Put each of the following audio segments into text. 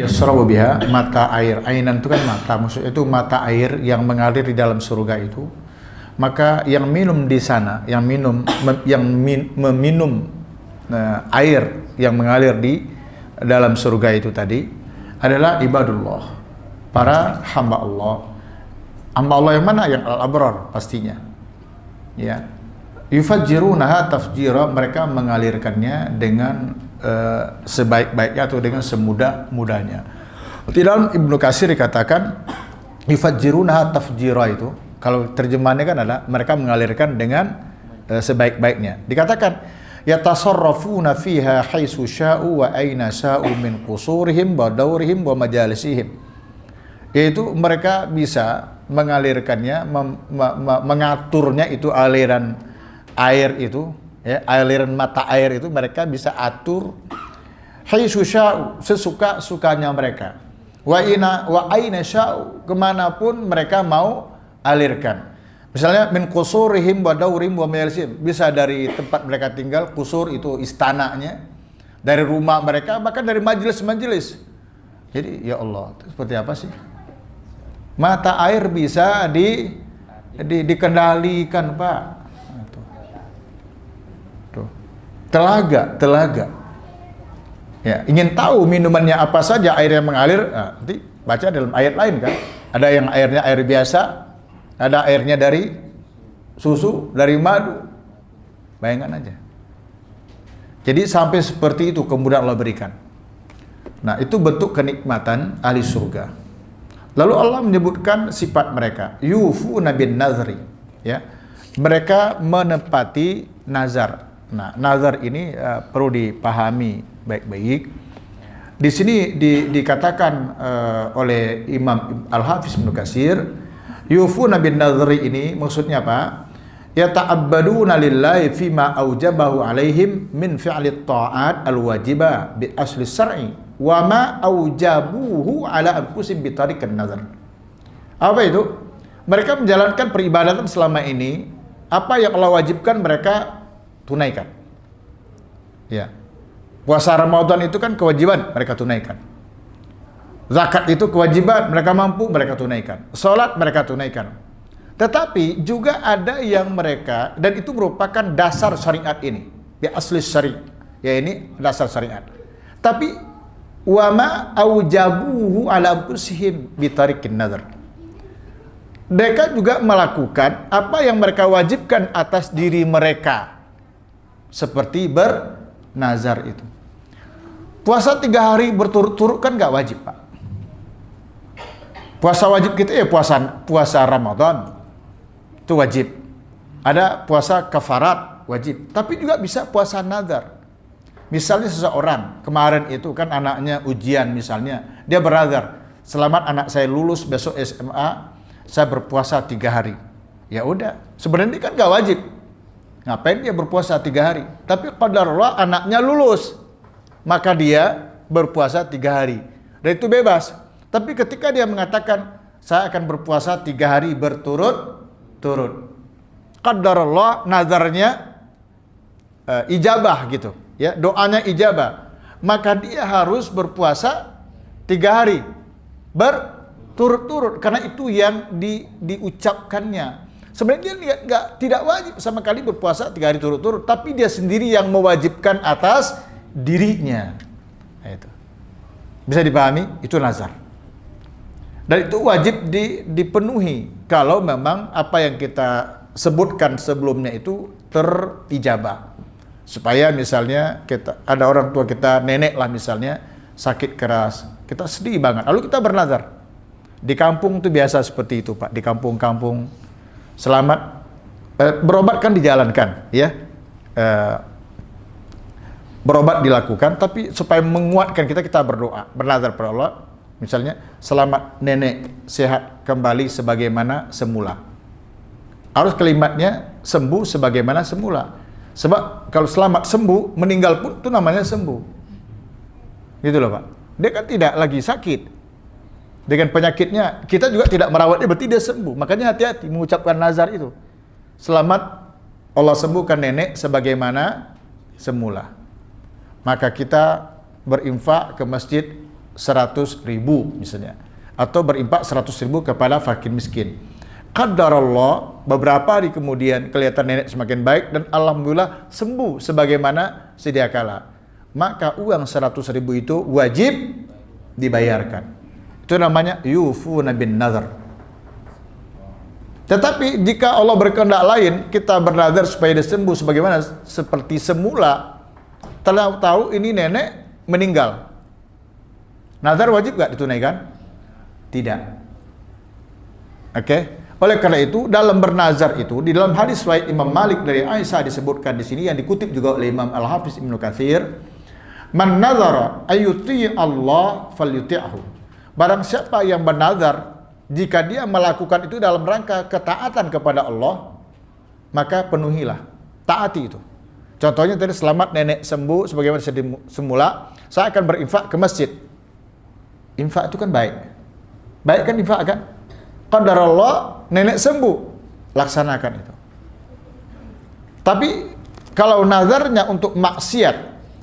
yasrabu biha, mata air. Ainan itu kan mata, maksudnya itu mata air yang mengalir di dalam surga itu. Maka yang minum di sana, yang meminum air yang mengalir di dalam surga itu tadi adalah ibadullah, para hamba Allah. Hamba Allah yang mana? Yang al-abrar pastinya. Ya. Yufajjirunaha tafjira, mereka mengalirkannya dengan sebaik-baiknya atau dengan semudah-mudahnya. Di dalam Ibnu Katsir dikatakan yufajjirunaha tafjira, itu kalau terjemahannya kan adalah mereka mengalirkan dengan sebaik-baiknya. Dikatakan yatasarrafuna fiha haitsu sya'u wa aina sya'u min qusurihim wa daurihim wa majalisihim. Yaitu mereka bisa mengalirkannya, mengaturnya itu aliran air itu, ya, aliran mata air itu mereka bisa atur haitsu sya'u, sesuka-sukanya mereka. Wa aina sya'u, kemanapun mereka mau alirkan. Misalnya min qusurihim wa daurihim wa majalisihim, bisa dari tempat mereka tinggal, qusur itu istananya, dari rumah mereka, bahkan dari majelis-majelis. Jadi ya Allah, itu seperti apa sih? Mata air bisa dikendalikan, Pak. Tuh. Telaga. Ya, ingin tahu minumannya apa saja air yang mengalir, nah, nanti baca dalam ayat lain kan. Ada yang airnya air biasa, ada airnya dari susu, dari madu. Bayangkan aja. Jadi sampai seperti itu kemudian Allah berikan. Nah, itu bentuk kenikmatan ahli surga. Lalu Allah menyebutkan sifat mereka, yufuna bin nazri, ya. Mereka menepati nazar. Nah, nazar ini perlu dipahami baik-baik. Di sini dikatakan oleh Imam Al-Hafiz Ibnu Katsir, yufuna bin nazri ini maksudnya apa? Yata'abbaduna lillahi fima aujabahu alaihim min fi'li ta'at al-wajibah bi asli syar'i wa ma aujabuhu ala anfusihim bi tariqan nazar. Apa itu? Mereka menjalankan peribadatan selama ini, apa yang Allah wajibkan mereka tunaikan. Ya. Puasa Ramadan itu kan kewajiban, mereka tunaikan. Zakat itu kewajiban, mereka mampu, mereka tunaikan. Salat mereka tunaikan. Tetapi juga ada yang mereka, dan itu merupakan dasar syariat ini, bi asli syari', ya ini dasar syariat. Tapi wama aujabuhu ala anfusihim bi tariqin nazar. Mereka juga melakukan apa yang mereka wajibkan atas diri mereka, seperti bernazar itu. Puasa 3 hari berturut-turut kan nggak wajib, Pak. Puasa wajib kita ya puasa Ramadan itu wajib. Ada puasa kafarat wajib, tapi juga bisa puasa nazar. Misalnya seseorang kemarin itu kan anaknya ujian misalnya, dia bernazar, selamat anak saya lulus besok SMA, saya berpuasa 3 hari. Ya udah, sebenarnya kan nggak wajib. Ngapain dia berpuasa 3 hari? Tapi qadarullah anaknya lulus, maka dia berpuasa 3 hari. Dan itu bebas. Tapi ketika dia mengatakan saya akan berpuasa 3 hari berturut-turut, qadarullah nazarnya ijabah gitu, ya, doanya ijabah, maka dia harus berpuasa 3 hari berturut-turut karena itu yang diucapkannya. Sebenarnya dia tidak wajib sama kali berpuasa 3 hari turut-turut, tapi dia sendiri yang mewajibkan atas dirinya. Nah, itu bisa dipahami, itu nazar. Dan itu wajib dipenuhi kalau memang apa yang kita sebutkan sebelumnya itu terijabah. Supaya misalnya ada orang tua kita, nenek lah misalnya, sakit keras, kita sedih banget, lalu kita bernazar. Di kampung itu biasa seperti itu, Pak. Di kampung-kampung selamat berobat kan dijalankan, ya, berobat dilakukan, tapi supaya menguatkan kita berdoa, bernazar pada Allah. Misalnya, selamat nenek sehat kembali sebagaimana semula. Harus kalimatnya sembuh sebagaimana semula. Sebab kalau selamat sembuh, meninggal pun itu namanya sembuh. Gitu loh, Pak. Dia kan tidak lagi sakit. Dengan penyakitnya, kita juga tidak merawatnya, berarti dia sembuh. Makanya hati-hati mengucapkan nazar itu. Selamat Allah sembuhkan nenek sebagaimana semula. Maka kita berinfak ke masjid 100.000 misalnya, atau berinfak 100.000 kepada fakir miskin. Qadarallah, beberapa hari kemudian kelihatan nenek semakin baik dan alhamdulillah sembuh sebagaimana sedia kala. Maka uang 100.000 itu wajib dibayarkan. Itu namanya yufuna bin nazar. Tetapi jika Allah berkehendak lain, kita bernazar supaya dia sembuh sebagaimana seperti semula, tahu ini nenek meninggal, nazar wajib gak ditunaikan? Tidak. Oke. Oleh karena itu, dalam bernazar itu, di dalam hadis riwayat Imam Malik dari Aisyah disebutkan di sini, yang dikutip juga oleh Imam Al-Hafiz Ibnu Katsir, man nazara ayyuti Allah falyuti'hu. Barang siapa yang bernazar, jika dia melakukan itu dalam rangka ketaatan kepada Allah, maka penuhilah, taati itu. Contohnya tadi, selamat nenek sembuh sebagaimana semula, saya akan berinfak ke masjid. Infak itu kan baik. Baik kan infak kan? Qadarallah, nenek sembuh, laksanakan itu. Tapi kalau nazarnya untuk maksiat,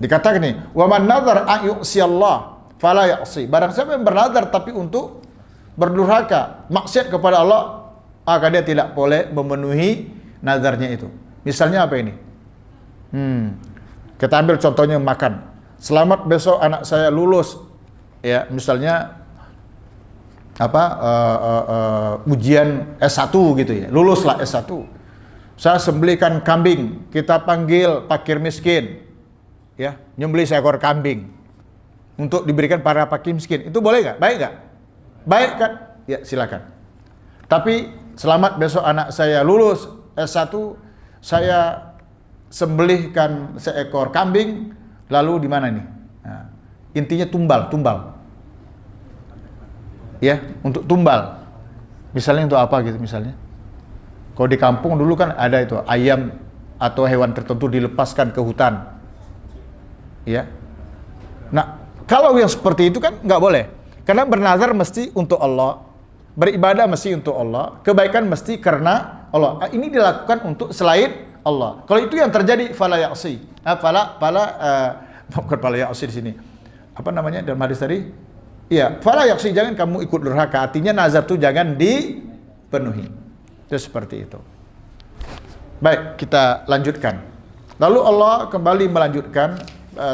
dikatakan nih, wa man nazar an yu'siyallah fala ya'si. Barang siapa yang bernazar tapi untuk berdurhaka, maksiat kepada Allah, maka dia tidak boleh memenuhi nazarnya itu. Misalnya apa ini? Kita ambil contohnya makan. Selamat besok anak saya lulus, ya, misalnya ujian S1 gitu ya, luluslah S1. Saya sembelihkan kambing, kita panggil fakir miskin, ya, nyembelih seekor kambing untuk diberikan para fakir miskin. Itu boleh nggak? Baik nggak? Baik kan? Ya, silakan. Tapi selamat besok anak saya lulus S1, saya sembelihkan seekor kambing, lalu di mana nih? Nah, intinya tumbal. Ya, untuk tumbal. Misalnya untuk apa gitu misalnya? Kalau di kampung dulu kan ada itu, ayam atau hewan tertentu dilepaskan ke hutan. Ya. Nah, kalau yang seperti itu kan nggak boleh. Karena bernazar mesti untuk Allah, beribadah mesti untuk Allah, kebaikan mesti karena Allah. Ini dilakukan untuk selain Allah. Kalau itu yang terjadi, fala ya'si. Bukan fala ya'si di sini. Apa namanya dalam hadis tadi? Iya, fala ya'si, jangan kamu ikut durhaka. Artinya nazar itu jangan dipenuhi. Itu seperti itu. Baik, kita lanjutkan. Lalu Allah kembali melanjutkan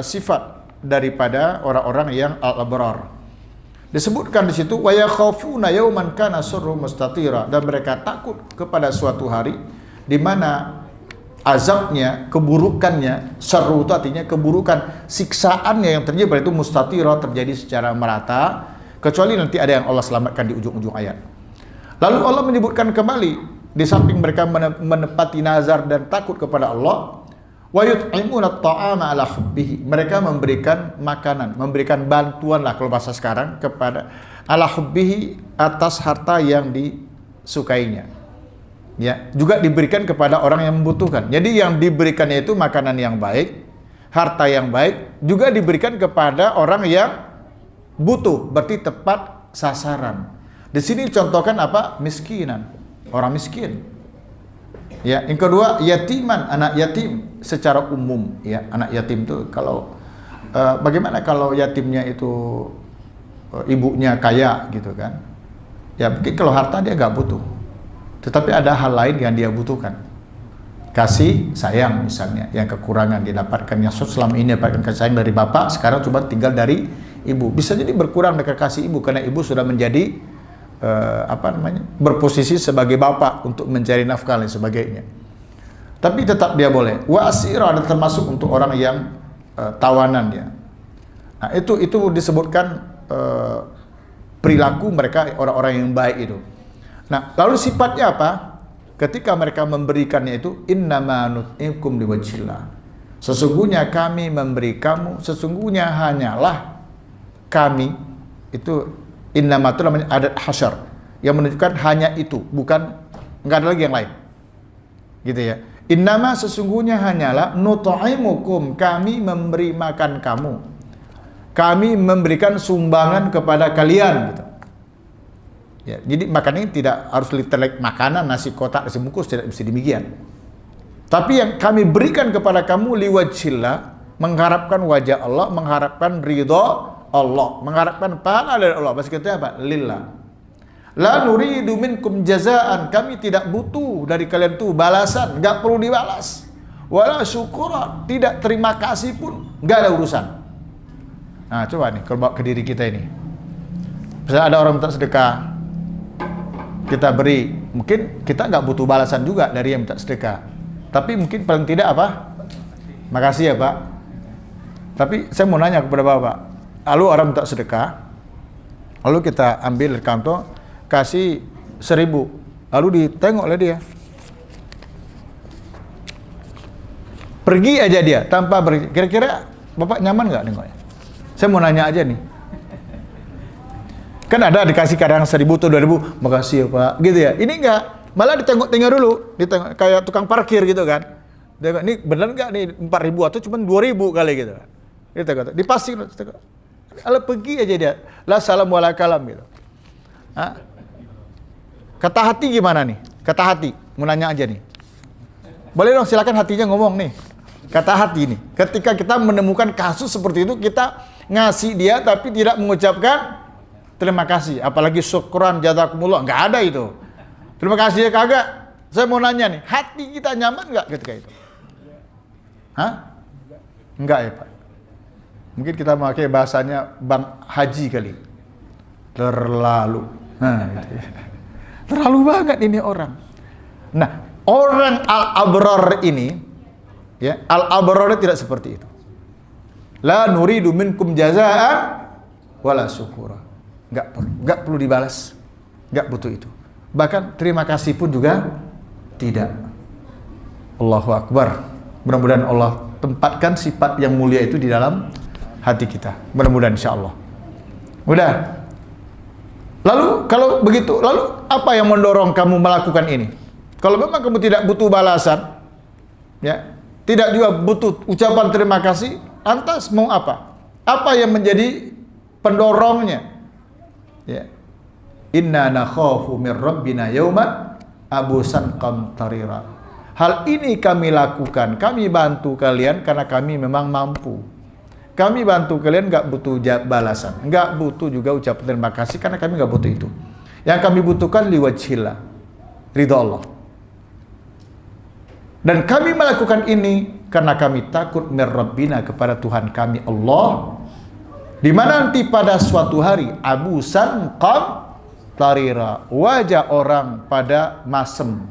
sifat daripada orang-orang yang al-abrar. Disebutkan di situ, wa yakhafuna yawman kana syarru mustatira, dan mereka takut kepada suatu hari di mana azabnya, keburukannya, syarru itu artinya keburukan, siksaannya yang terjadi pada itu mustatira, terjadi secara merata, kecuali nanti ada yang Allah selamatkan di ujung-ujung ayat. Lalu Allah menyebutkan kembali, di samping mereka menepati nazar dan takut kepada Allah, wa yut'imuna at-ta'ama ala hubbihi, mereka memberikan makanan, memberikan bantuan lah kalau bahasa sekarang, kepada ala hubbihi, atas harta yang disukainya. Ya, juga diberikan kepada orang yang membutuhkan. Jadi yang diberikannya itu makanan yang baik, harta yang baik, juga diberikan kepada orang yang butuh, berarti tepat sasaran. Di sini contohkan apa? Miskinan, orang miskin. Ya, yang kedua yatiman, anak yatim secara umum. Ya, anak yatim itu kalau bagaimana kalau yatimnya itu ibunya kaya gitu kan? Ya mungkin kalau harta dia nggak butuh. Tetapi ada hal lain yang dia butuhkan. Kasih sayang misalnya, yang kekurangan didapatkan, yang selama ini dapatkan kasih sayang dari bapak, sekarang cuma tinggal dari ibu. Bisa jadi berkurang dengan kasih ibu karena ibu sudah menjadi berposisi sebagai bapak untuk mencari nafkah dan sebagainya. Tapi tetap dia boleh. Wa asira, ada termasuk untuk orang yang tawanan ya. Nah, itu disebutkan perilaku mereka orang-orang yang baik itu. Nah, lalu sifatnya apa? Ketika mereka memberikannya itu, innama nut'ikum liwajhillah. Sesungguhnya kami memberi kamu, sesungguhnya hanyalah kami, itu innama itu namanya adat hasyar, yang menunjukkan hanya itu, bukan, enggak ada lagi yang lain. Gitu ya. Innama sesungguhnya hanyalah nut'imukum, kami memberi makan kamu. Kami memberikan sumbangan kepada kalian gitu. Ya, jadi makan ini tidak harus literally makanan, nasi kotak, nasi bungkus, tidak bisa demikian. Tapi yang kami berikan kepada kamu liwajhillah, mengharapkan wajah Allah, mengharapkan ridho Allah, mengharapkan pahala dari Allah. Bahasa kita apa? Lillah. La nuridu minkum jazaan, kami tidak butuh dari kalian tuh balasan, enggak perlu dibalas. Wala syukura, tidak terima kasih pun enggak ada urusan. Nah, coba nih kalau bawa ke diri kita ini. Misalnya ada orang minta sedekah, kita beri, mungkin kita nggak butuh balasan juga dari yang minta sedekah, tapi mungkin paling tidak apa? Makasih ya Pak. Tapi saya mau nanya kepada Bapak, lalu orang minta sedekah, lalu kita ambil dari kantong, kasih 1.000, lalu ditengok oleh dia, pergi aja dia tanpa beri. Kira-kira Bapak nyaman nggak nengoknya? Saya mau nanya aja nih. Kan ada dikasih kadang 1.000 atau 2.000, makasih ya Pak, gitu ya. Ini enggak, malah ditengok-tengok dulu, ditengok kayak tukang parkir gitu kan. Dia, ini benar nggak nih 4.000 atau cuma 2.000 kali gitu. Gitu kata, dipastikan. Kalau pergi aja dia, la salam wala kalam gitu. Hah? Kata hati gimana nih? Kata hati, mau nanya aja nih. Boleh dong, silakan hatinya ngomong nih. Kata hati nih, ketika kita menemukan kasus seperti itu, kita ngasih dia tapi tidak mengucapkan terima kasih, apalagi syukran, jazakumullah, nggak ada itu. Terima kasih ya kagak. Saya mau nanya nih, hati kita nyaman nggak ketika itu? Hah? Enggak ya Pak. Mungkin kita pakai bahasanya Bang Haji kali. Terlalu. Nah, gitu ya. Terlalu banget ini orang. Nah, orang al-abrar ini, ya, al-abrar tidak seperti itu. La nuridu minkum jazaan wala syukura. Enggak perlu dibalas. Enggak butuh itu. Bahkan terima kasih pun juga tidak. Allahu Akbar. Mudah-mudahan Allah tempatkan sifat yang mulia itu di dalam hati kita. Mudah-mudahan insyaallah. Udah. Lalu kalau begitu, lalu apa yang mendorong kamu melakukan ini? Kalau memang kamu tidak butuh balasan, ya, tidak juga butuh ucapan terima kasih, lantas mau apa? Apa yang menjadi pendorongnya? Ya. Inna nakhafu min rabbina yauman abusan qamtarira. Hal ini kami lakukan, kami bantu kalian karena kami memang mampu. Kami bantu kalian nggak butuh balasan, nggak butuh juga ucapan terima kasih karena kami nggak butuh itu. Yang kami butuhkan liwajhillah, ridha Allah. Dan kami melakukan ini karena kami takut min rabbina, kepada Tuhan kami Allah, di mana nanti pada suatu hari abusan qamtarira, wajah orang pada masem,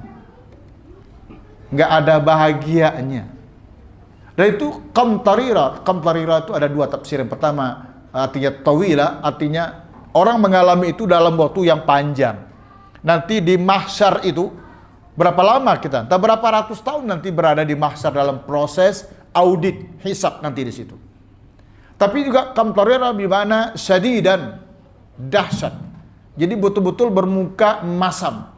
nggak ada bahagianya. Dan itu qamtarira itu ada dua tafsir. Yang pertama artinya tawila, artinya orang mengalami itu dalam waktu yang panjang. Nanti di mahsyar itu berapa lama kita? Entah berapa ratus tahun nanti berada di mahsyar dalam proses audit, hisab nanti di situ. Tapi juga qamtarira bimana syadidan, dahsyat. Jadi betul-betul bermuka masam.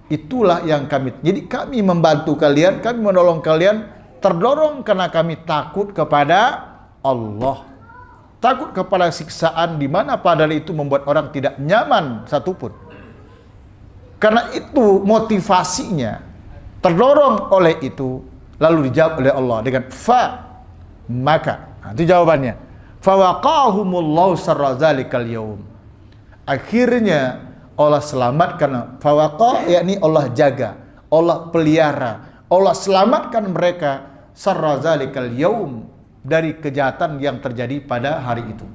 Itulah yang kami, jadi kami membantu kalian, kami menolong kalian, terdorong karena kami takut kepada Allah. Takut kepada siksaan di mana padahal itu membuat orang tidak nyaman satupun. Karena itu motivasinya, terdorong oleh itu, lalu dijawab oleh Allah dengan maka. Nah, itu jawabannya. Fawaqahumullahu sarra zalikal yaum. Akhirnya Allah selamatkan, fawaqa, yakni Allah jaga, Allah pelihara, Allah selamatkan mereka sarra zalikal yaum, dari kejahatan yang terjadi pada hari itu.